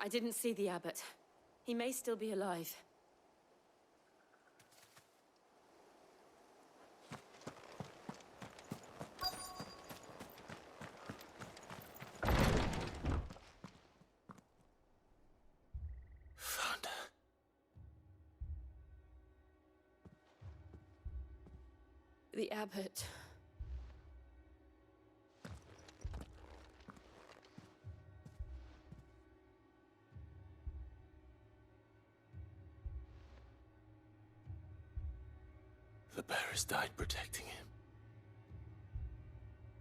I didn't see the abbot. He may still be alive. Found her. The abbot. The bearers died protecting him.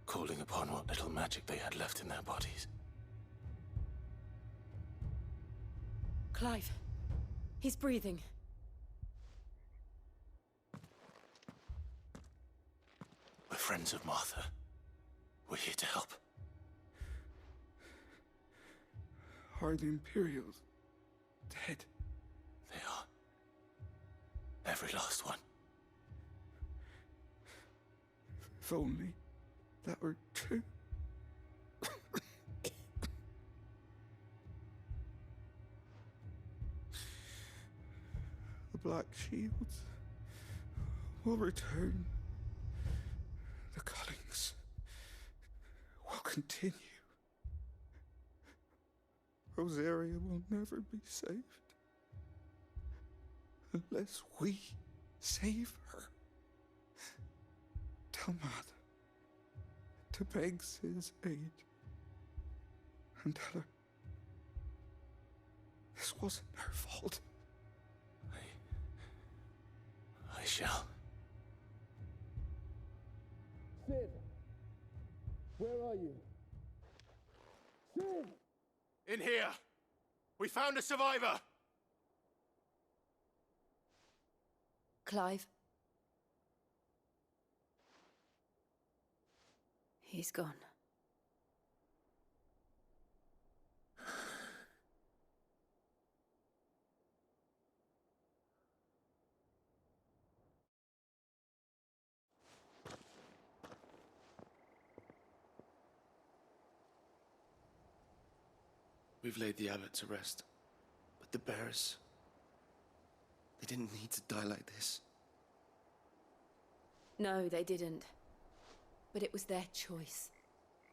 Calling upon what little magic they had left in their bodies. Clive. He's breathing. We're friends of Martha. We're here to help. Are the Imperials dead? They are. Every last one. If only that were true. The Black Shields will return. The cuttings will continue. Rosaria will never be saved unless we save her. Tell Mother to beg Sid's aid and tell her this wasn't her fault. I shall. Sid! Where are you? Sid! In here! We found a survivor! Clive. He's gone. We've laid the abbot to rest, but the bearers, they didn't need to die like this. No, they didn't. But it was their choice.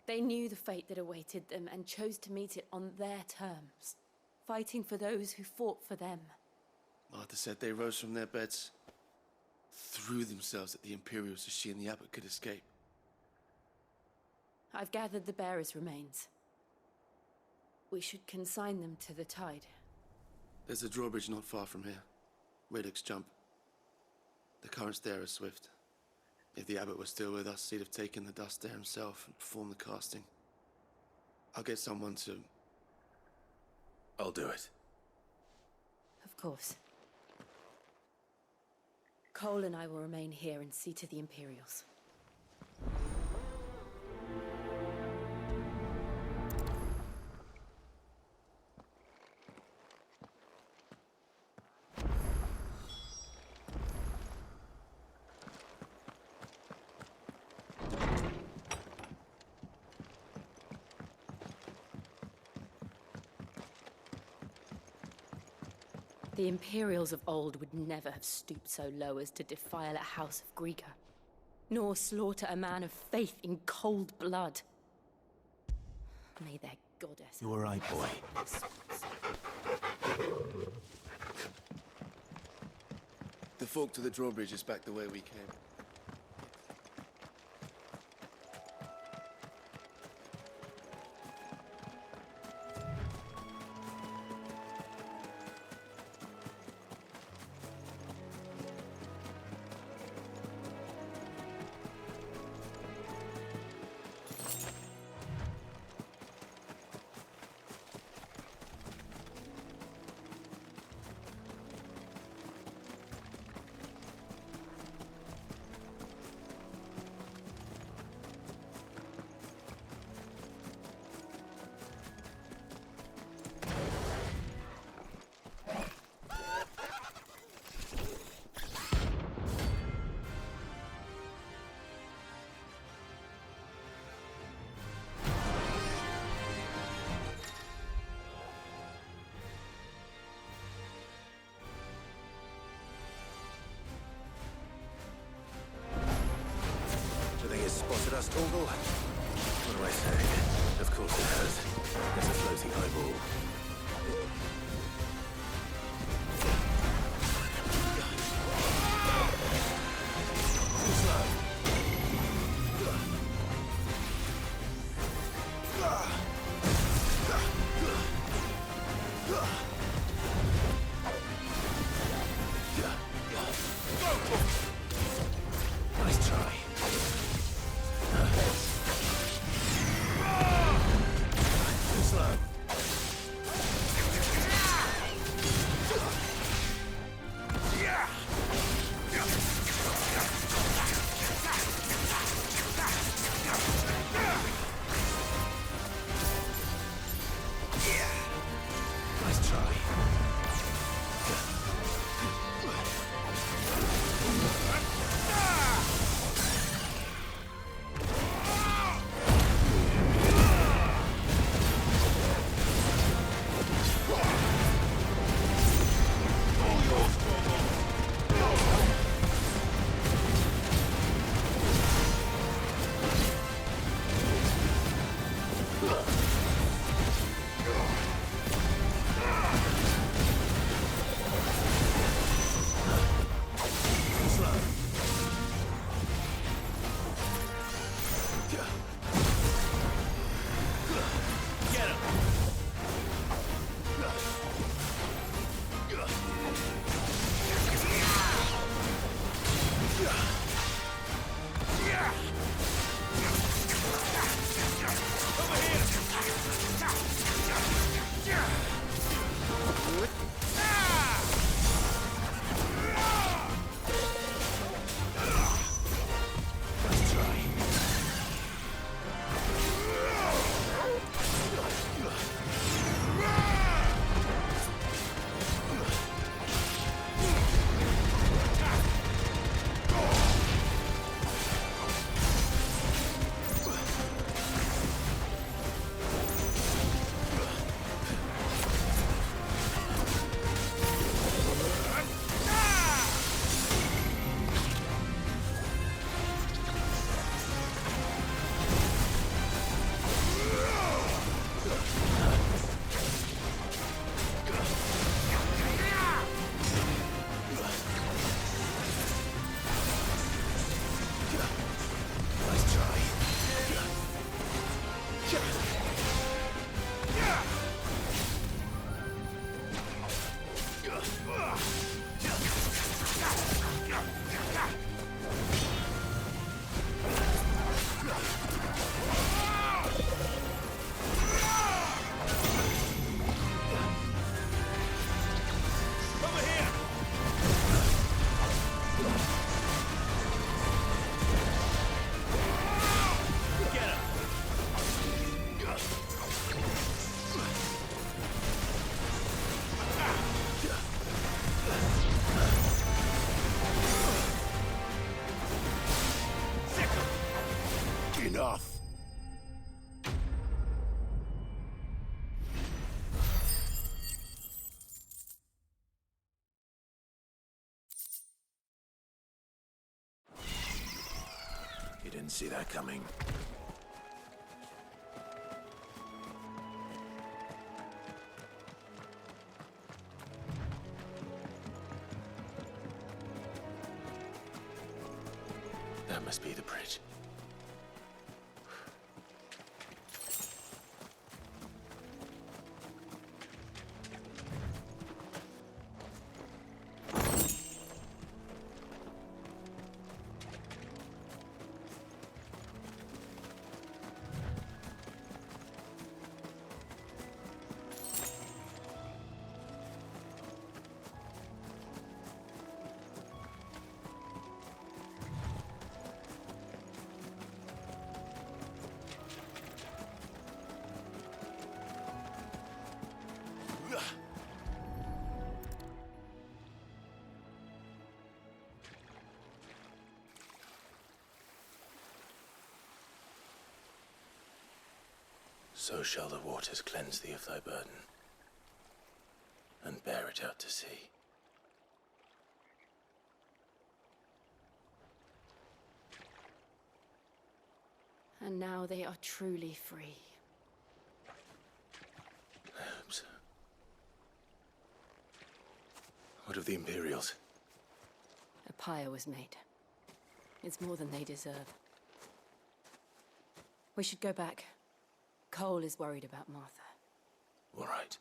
They knew the fate that awaited them and chose to meet it on their terms, fighting for those who fought for them. Martha said they rose from their beds, threw themselves at the Imperials so she and the abbot could escape. I've gathered the bearers' remains. We should consign them to the tide. There's a drawbridge not far from here. Radix jump. The currents there are swift. If the abbot was still with us, he'd have taken the dust there himself and performed the casting. I'll get someone to... I'll do it. Of course. Cole and I will remain here and see to the Imperials. The Imperials of old would never have stooped so low as to defile a house of Greeka, nor slaughter a man of faith in cold blood. May their goddess... You were right, boy. The fork to the drawbridge is back the way we came. this, Torgal? What do I say? Of course it has. It's a floating eyeball. Too slow. Nice try. Too slow. Nice try. Nice try. Over here! Get him! Enough! You didn't see that coming. That must be the bridge. So shall the waters cleanse thee of thy burden, and bear it out to sea. And now they are truly free. I hope so. What of the Imperials? A pyre was made. It's more than they deserve. We should go back. Cole is worried about Martha. All right.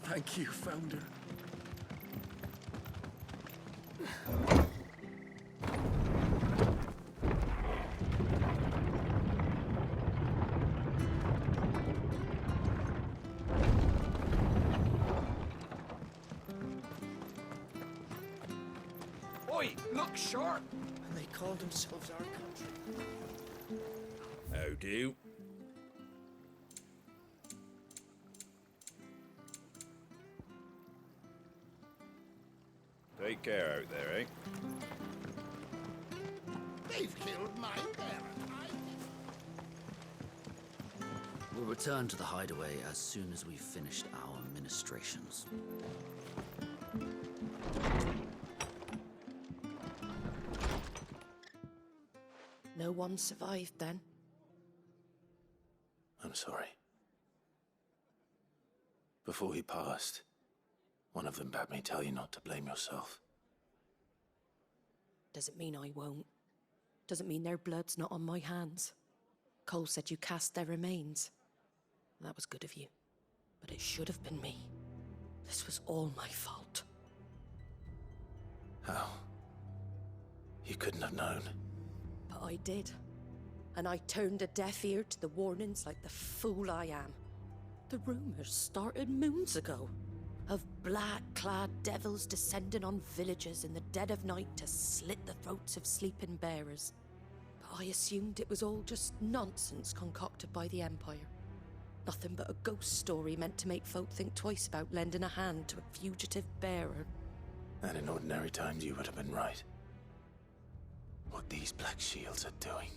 Thank you, Founder. Oi, look sharp! And they call themselves our country. How do? Take care out there, eh? They've killed my parent. We'll return to the hideaway as soon as we've finished our ministrations. No one survived then? I'm sorry. Before he passed, one of them bade me tell you not to blame yourself. Doesn't mean I won't. Doesn't mean their blood's not on my hands. Cole said you cast their remains. That was good of you. But it should have been me. This was all my fault. How? You couldn't have known. But I did. And I turned a deaf ear to the warnings like the fool I am. The rumors started moons ago. Of black-clad devils descending on villages in the dead of night to slit the throats of sleeping bearers. But I assumed it was all just nonsense concocted by the Empire. Nothing but a ghost story meant to make folk think twice about lending a hand to a fugitive bearer. And in ordinary times you would have been right. What these Black Shields are doing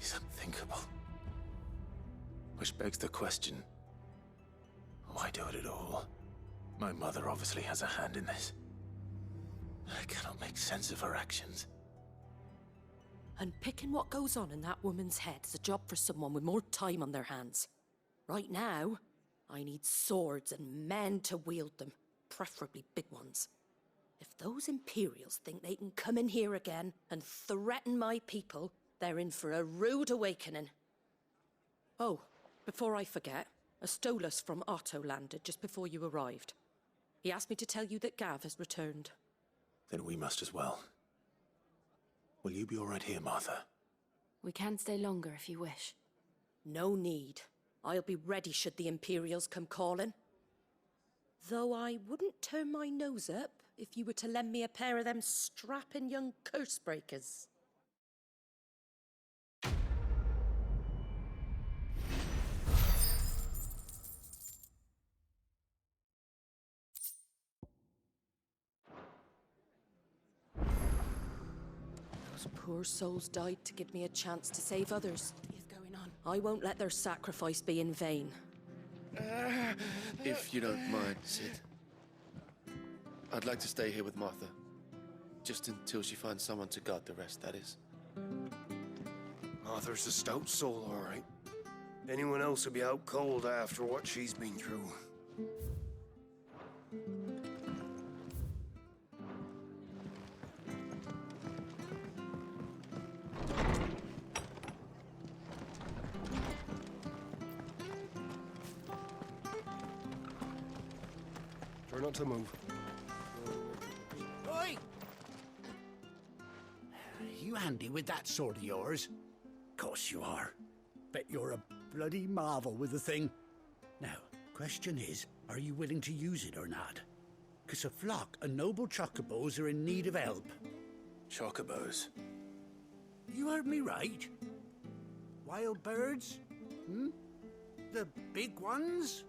is unthinkable. Which begs the question, why do it at all? My mother obviously has a hand in this. I cannot make sense of her actions. And picking what goes on in that woman's head is a job for someone with more time on their hands. Right now, I need swords and men to wield them, preferably big ones. If those Imperials think they can come in here again and threaten my people, they're in for a rude awakening. Oh, before I forget, a Stolas from Otto landed just before you arrived. He asked me to tell you that Gav has returned. Then we must as well. Will you be all right here, Martha? We can stay longer if you wish. No need. I'll be ready should the Imperials come calling. Though I wouldn't turn my nose up if you were to lend me a pair of them strapping young curse-breakers. Those poor souls died to give me a chance to save others. What is going on? I won't let their sacrifice be in vain. If you don't mind, Sid. I'd like to stay here with Martha. Just until she finds someone to guard the rest, that is. Martha's a stout soul, all right. Anyone else would be out cold after what she's been through. Try not to move. Oi! you handy with that sword of yours? Course you are. Bet you're a bloody marvel with the thing. Now, question is, are you willing to use it or not? 'Cause a flock of noble chocobos are in need of help. Chocobos? You heard me right. Wild birds? The big ones?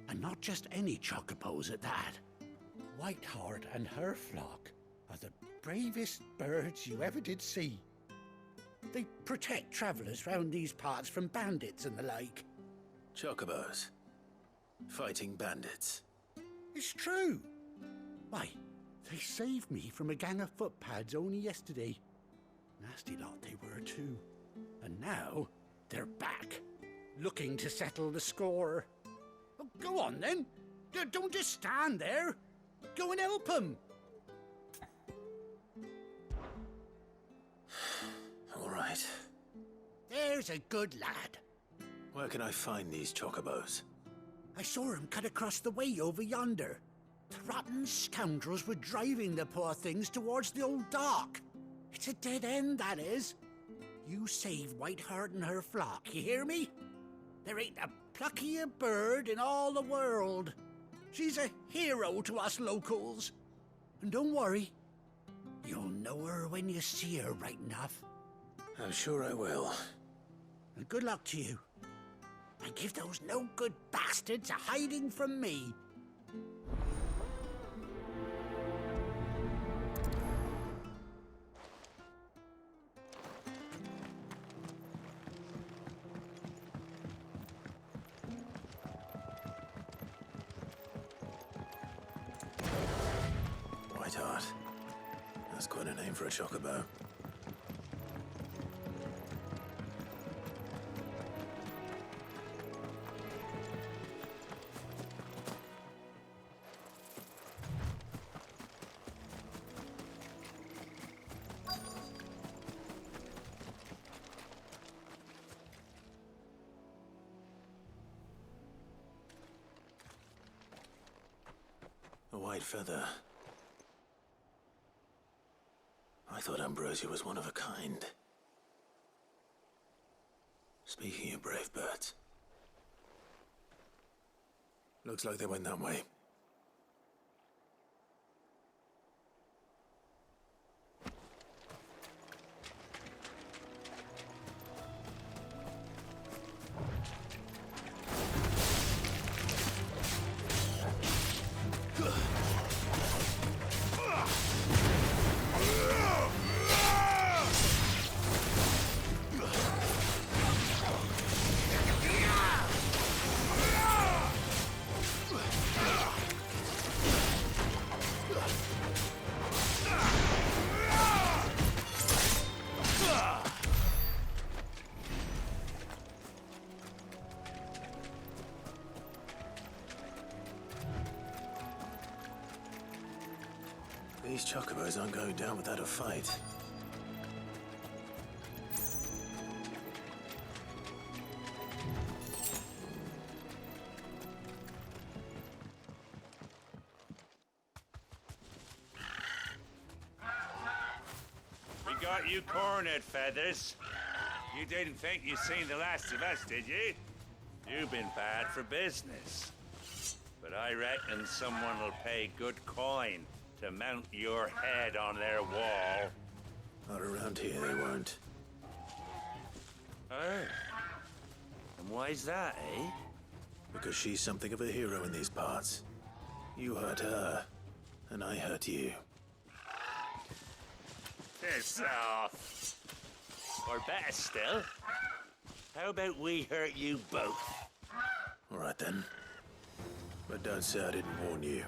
And not just any chocobos at that. Whiteheart and her flock are the bravest birds you ever did see. They protect travellers round these parts from bandits and the like. Chocobos? Fighting bandits? It's true. Why, they saved me from a gang of footpads only yesterday. Nasty lot they were too. And now, they're back, looking to settle the score. Well, go on then. Don't just stand there. Go and help them. All right. There's a good lad. Where can I find these chocobos? I saw him cut across the way over yonder. The rotten scoundrels were driving the poor things towards the old dock. It's a dead end, that is. You save Whiteheart and her flock, you hear me? There ain't a pluckier bird in all the world. She's a hero to us locals. And don't worry, you'll know her when you see her right enough. I'm sure I will. And good luck to you. And give those no-good bastards a hiding from me. Whiteheart. That's quite a name for a chocobo. A white feather. I thought Ambrosia was one of a kind. Speaking of brave birds. Looks like they went that way. These chocobos aren't going down without a fight. We got you cornered, Feathers. You didn't think you'd seen the last of us, did you? You've been bad for business. But I reckon someone will pay good coin to mount your head on their wall. Not around here, they won't. Oh? And why's that, eh? Because she's something of a hero in these parts. You hurt her, and I hurt you. Piss off. Or better still, how about we hurt you both? All right then. But don't say I didn't warn you.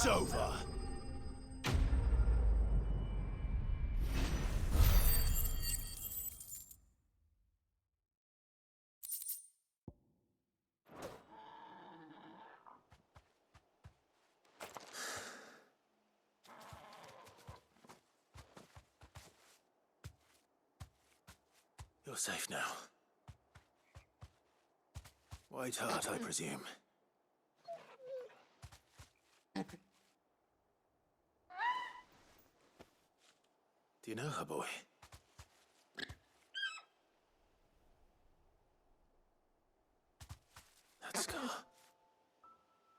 It's over. You're safe now. White Hart, I presume. Do you know her, boy? That scar.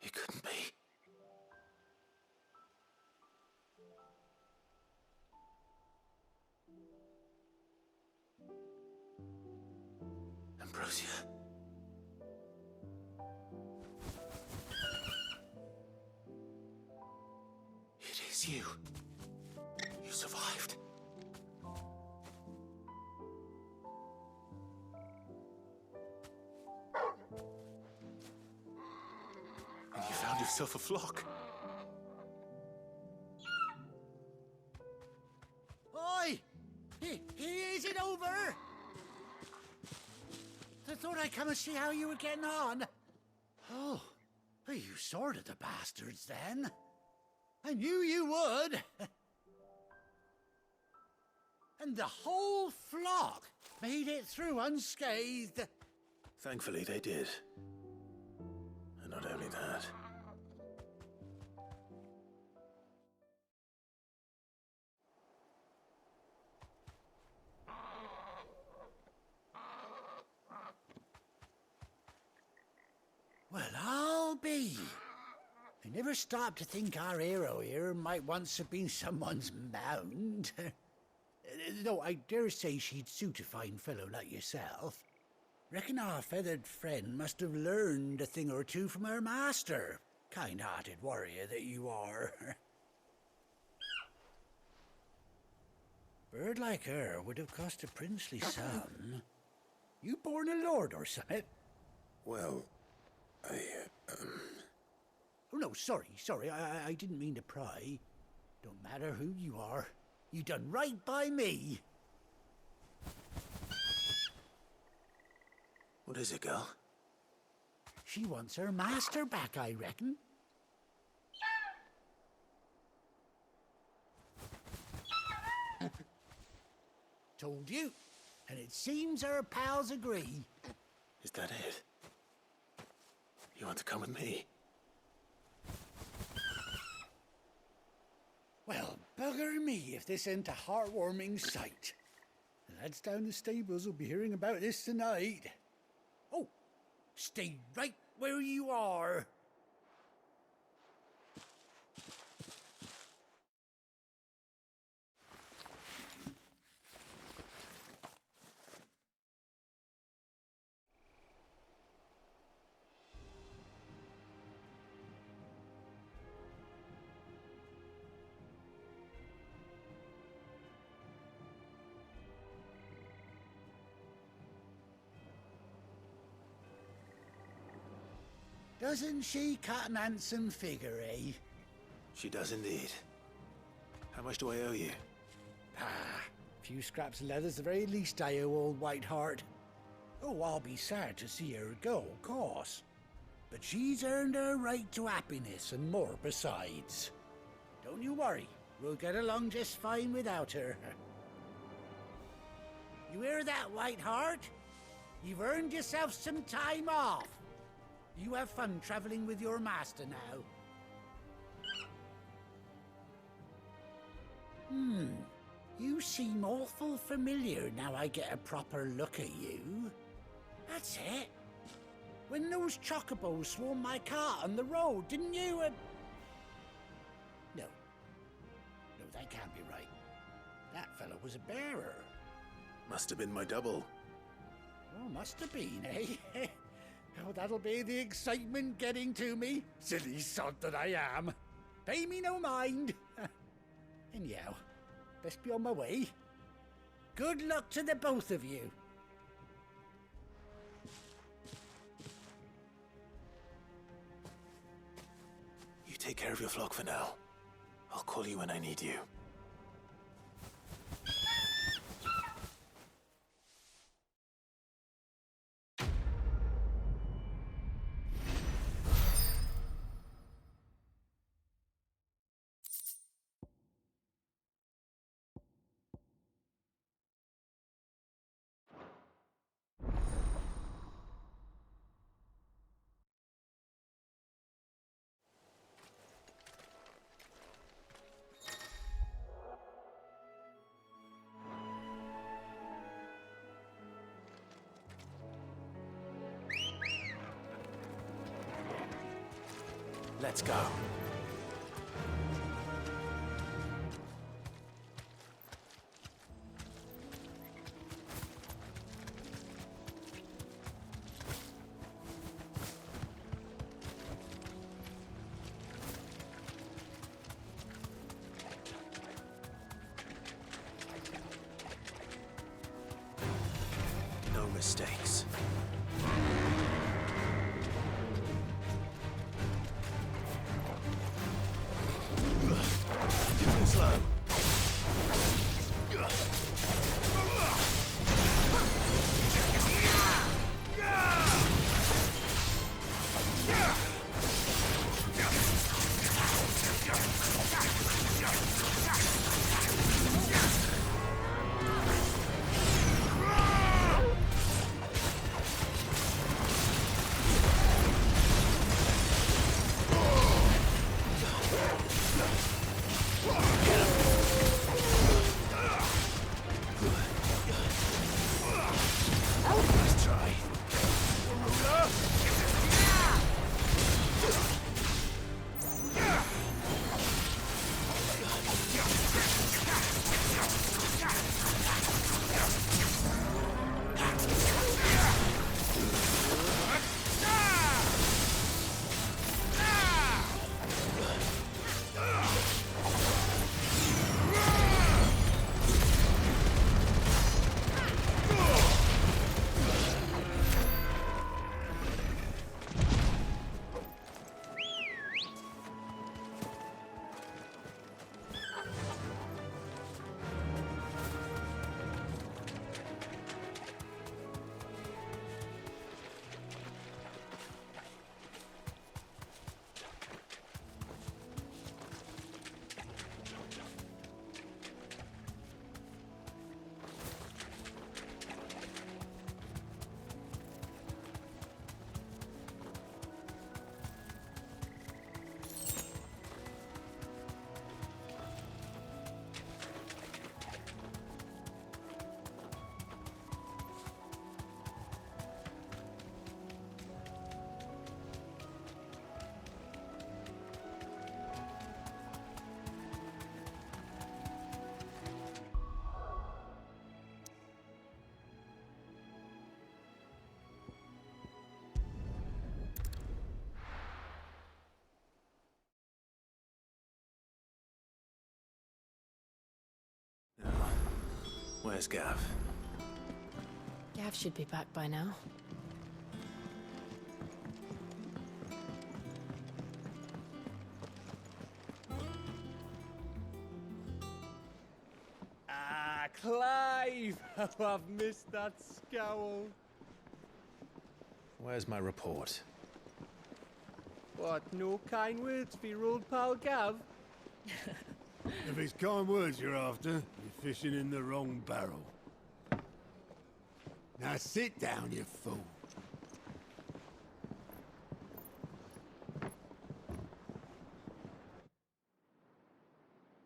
It couldn't be. Ambrosia. It is you. You survived. And you found yourself a flock. Oi! Is it over? I thought I'd come and see how you were getting on. Oh, well, you sorted the bastards then. I knew you would. And the whole flock made it through unscathed. Thankfully, they did. And not only that. Well, I'll be. I never stopped to think our hero here might once have been someone's mound. Though I dare say she'd suit a fine fellow like yourself. Reckon our feathered friend must have learned a thing or two from her master. Kind-hearted warrior that you are. Bird like her would have cost a princely sum. You born a lord or something? Well, Oh, no, sorry. I didn't mean to pry. Don't matter who you are. You done right by me. What is it, girl? She wants her master back, I reckon. Told you. And it seems her pals agree. Is that it? You want to come with me? Well, bugger me if this ain't a heartwarming sight. The lads down the stables will be hearing about this tonight. Oh, stay right where you are. Doesn't she cut an handsome figure, eh? She does indeed. How much do I owe you? Ah, a few scraps of leather's the very least I owe old Whiteheart. Oh, I'll be sad to see her go, of course. But she's earned her right to happiness and more besides. Don't you worry, we'll get along just fine without her. You hear that, Whiteheart? You've earned yourself some time off. You have fun traveling with your master now. You seem awful familiar now I get a proper look at you. That's it. When those chocobos swarmed my cart on the road, didn't you? No, that can't be right. That fellow was a bearer. Must have been my double. Oh, must have been, eh? Oh, that'll be the excitement getting to me. Silly sod that I am. Pay me no mind. Anyhow, best be on my way. Good luck to the both of you. You take care of your flock for now. I'll call you when I need you. Let's go. No mistakes. Slow. Where's Gav? Gav should be back by now. Ah, Clive! How I've missed that scowl. Where's my report? What, no kind words for your old pal Gav? If it's kind words you're after, you're fishing in the wrong barrel. Now sit down, you fool.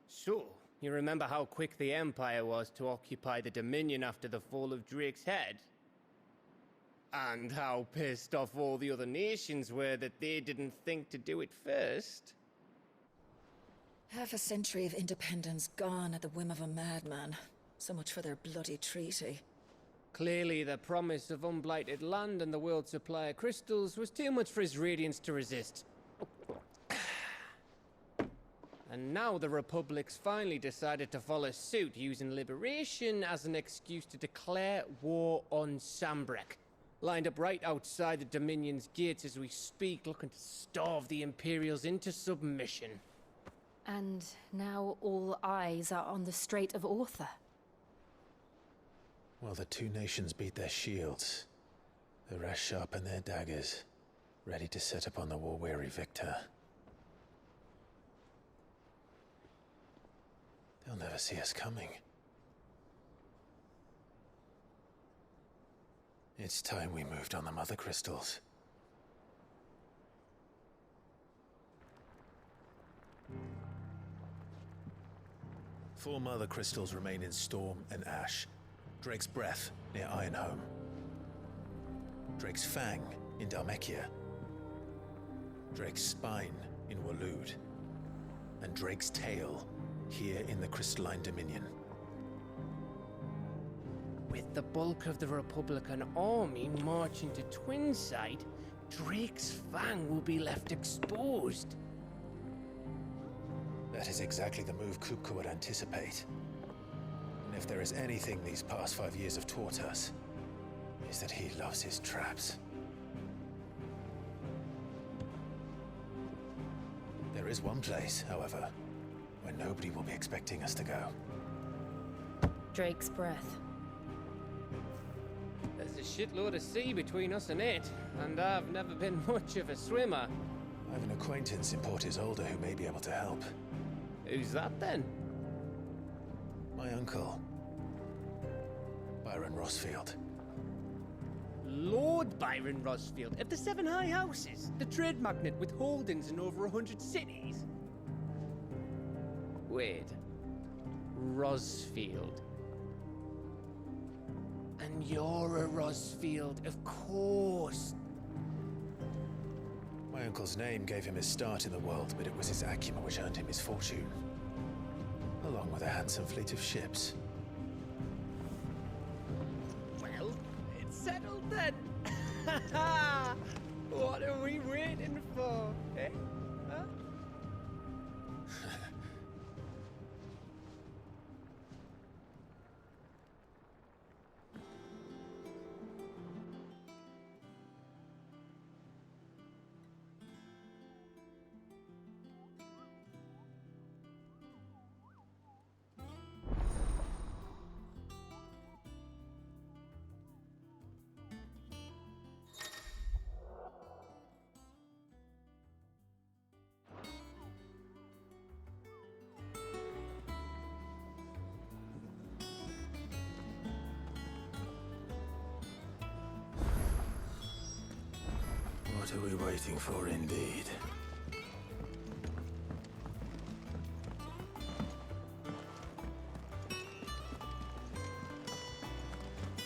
So, you remember how quick the Empire was to occupy the Dominion after the fall of Drake's head? And how pissed off all the other nations were that they didn't think to do it first? Half a century of independence gone at the whim of a madman. So much for their bloody treaty. Clearly, the promise of unblighted land and the world's supply of crystals was too much for his radiance to resist. And now the Republic's finally decided to follow suit, using liberation as an excuse to declare war on Sambrek. Lined up right outside the Dominion's gates as we speak, looking to starve the Imperials into submission. And now all eyes are on the Strait of Author. While the two nations beat their shields, the rest sharpen their daggers, ready to set upon the war-weary victor. They'll never see us coming. It's time we moved on the Mother Crystals. Four Mother Crystals remain in Storm and Ash. Drake's Breath near Ironhome. Drake's Fang in Dhalmekia. Drake's Spine in Waloed. And Drake's Tail here in the Crystalline Dominion. With the bulk of the Republican army marching to Twinside, Drake's Fang will be left exposed. That is exactly the move Kupka would anticipate. And if there is anything these past 5 years have taught us, is that he loves his traps. There is one place, however, where nobody will be expecting us to go. Drake's Breath. There's a shitload of sea between us and it, and I've never been much of a swimmer. I have an acquaintance in Port Isolde who may be able to help. Who's that then? My uncle, Byron Rossfield. Lord Byron Rossfield of the Seven High Houses, the trade magnate with holdings in over 100 cities. Wait, Rossfield. And you're a Rossfield, of course. My uncle's name gave him his start in the world, but it was his acumen which earned him his fortune. Along with a handsome fleet of ships. Well, it's settled then. What are we waiting for, eh? Huh? What are we waiting for, indeed?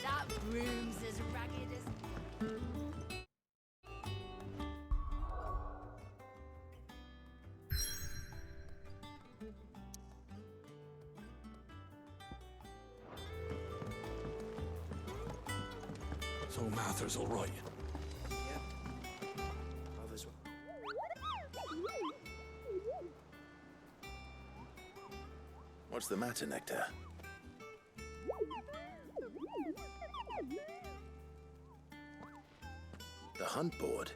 That room's as ragged as... So Mather's all right. What's the matter, Nectar? The hunt board?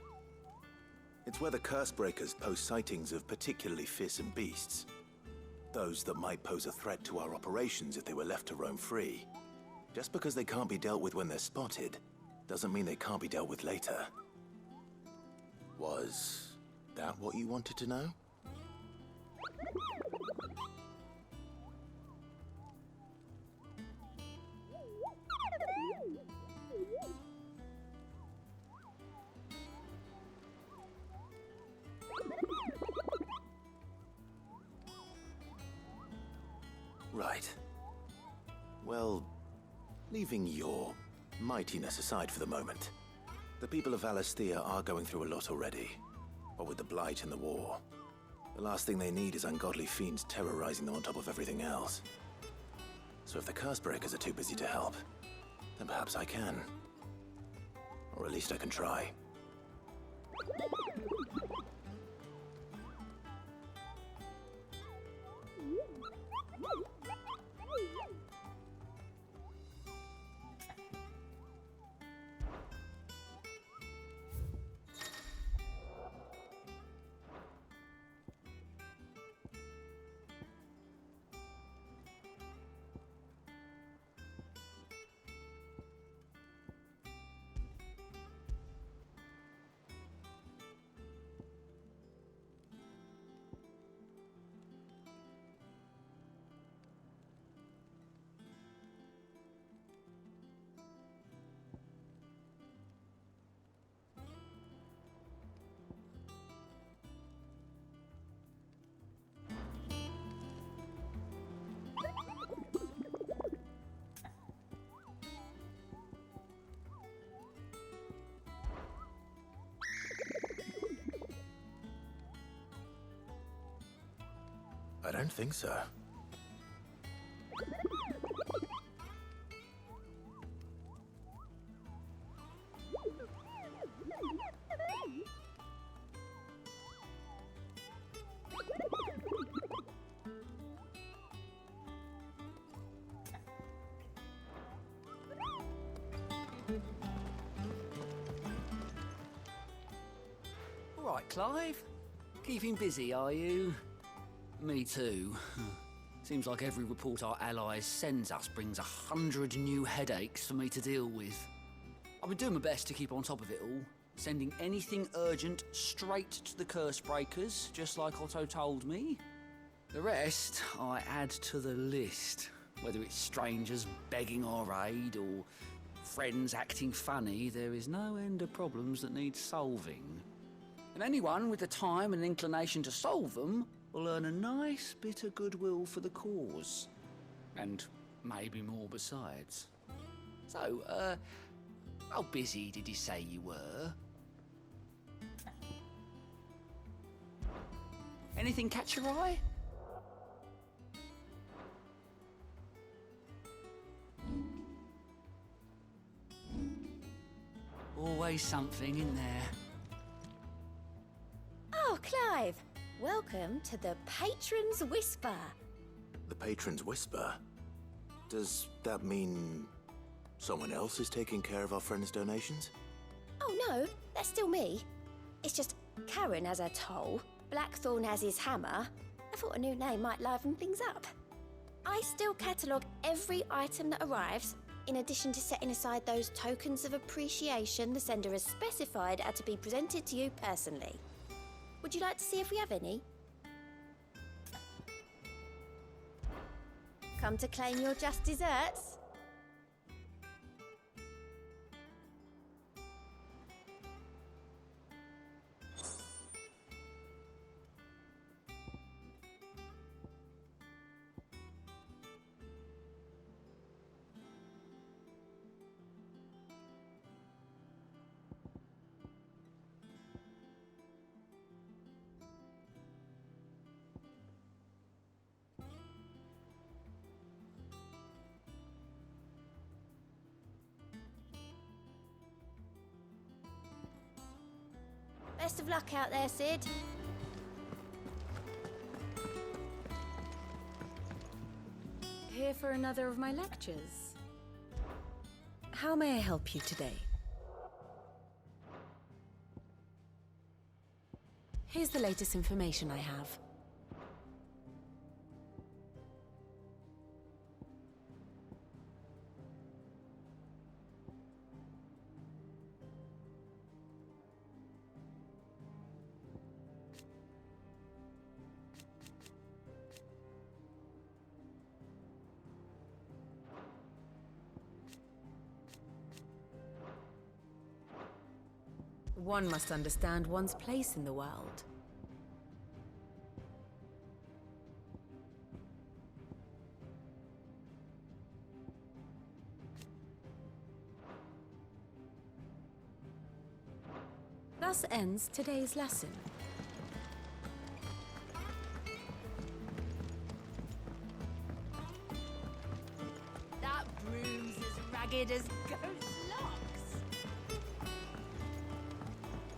It's where the Cursebreakers post sightings of particularly fearsome beasts. Those that might pose a threat to our operations if they were left to roam free. Just because they can't be dealt with when they're spotted, doesn't mean they can't be dealt with later. Was that what you wanted to know? Right. Well, leaving your mightiness aside for the moment, the people of Valisthea are going through a lot already. What with the Blight and the war, the last thing they need is ungodly fiends terrorizing them on top of everything else. So if the Cursebreakers are too busy to help, then perhaps I can. Or at least I can try. I don't think so. All right, Clive. Keeping busy, are you? Me too. Seems like every report our allies sends us brings 100 new headaches for me to deal with. I've been doing my best to keep on top of it all, sending anything urgent straight to the curse breakers, just like Otto told me. The rest I add to the list, whether it's strangers begging our aid or friends acting funny. There is no end of problems that need solving. And anyone with the time and inclination to solve them will earn a nice bit of goodwill for the cause. And maybe more besides. So, how busy did you say you were? Anything catch your eye? Always something in there. Oh, Clive. Welcome to the Patron's Whisper. The Patron's Whisper? Does that mean someone else is taking care of our friend's donations? Oh no, that's still me. It's just Karen has her toll, Blackthorn has his hammer. I thought a new name might liven things up. I still catalogue every item that arrives, in addition to setting aside those tokens of appreciation the sender has specified are to be presented to you personally. Would you like to see if we have any? Come to claim your just desserts? Best of luck out there, Sid. Here for another of my lectures. How may I help you today? Here's the latest information I have. One must understand one's place in the world. Thus ends today's lesson. That broom's as ragged as ghost locks.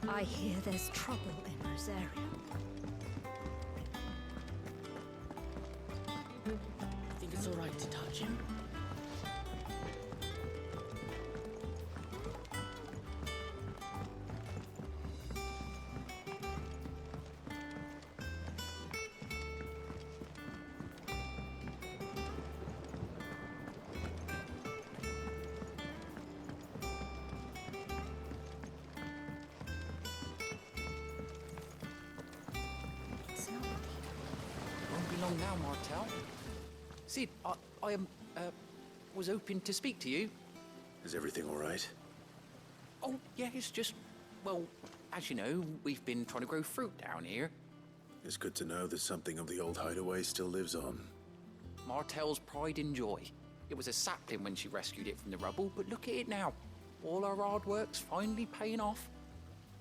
I hear there's trouble in Rosario. I think it's all right to touch him. Won't be long now, Martel. Sid, I was hoping to speak to you. Is everything all right? Oh, yeah, it's just, well, as you know, we've been trying to grow fruit down here. It's good to know that something of the old hideaway still lives on. Martel's pride and joy. It was a sapling when she rescued it from the rubble, but look at it now. All our hard work's finally paying off.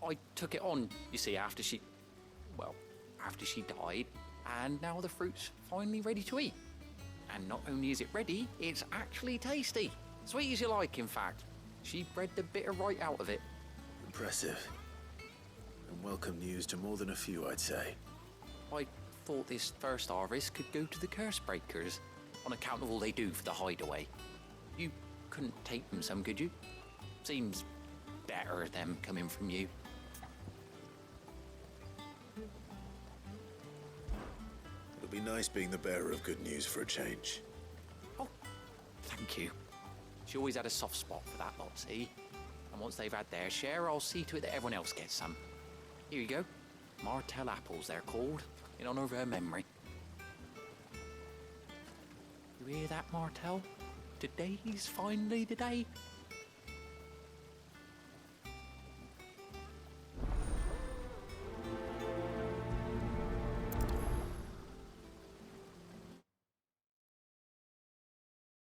I took it on, you see, after she died, And now the fruit's finally ready to eat. And not only is it ready, it's actually tasty. Sweet as you like, in fact. She bred the bitter right out of it. Impressive. And welcome news to more than a few, I'd say. I thought this first harvest could go to the curse breakers, on account of all they do for the hideaway. You couldn't take them some, could you? Seems better them coming from you. It'll be nice being the bearer of good news for a change. Oh, thank you. She always had a soft spot for that lot, see? And once they've had their share, I'll see to it that everyone else gets some. Here you go. Martell apples, they're called, in honor of her memory. You hear that, Martell? Today's finally the day.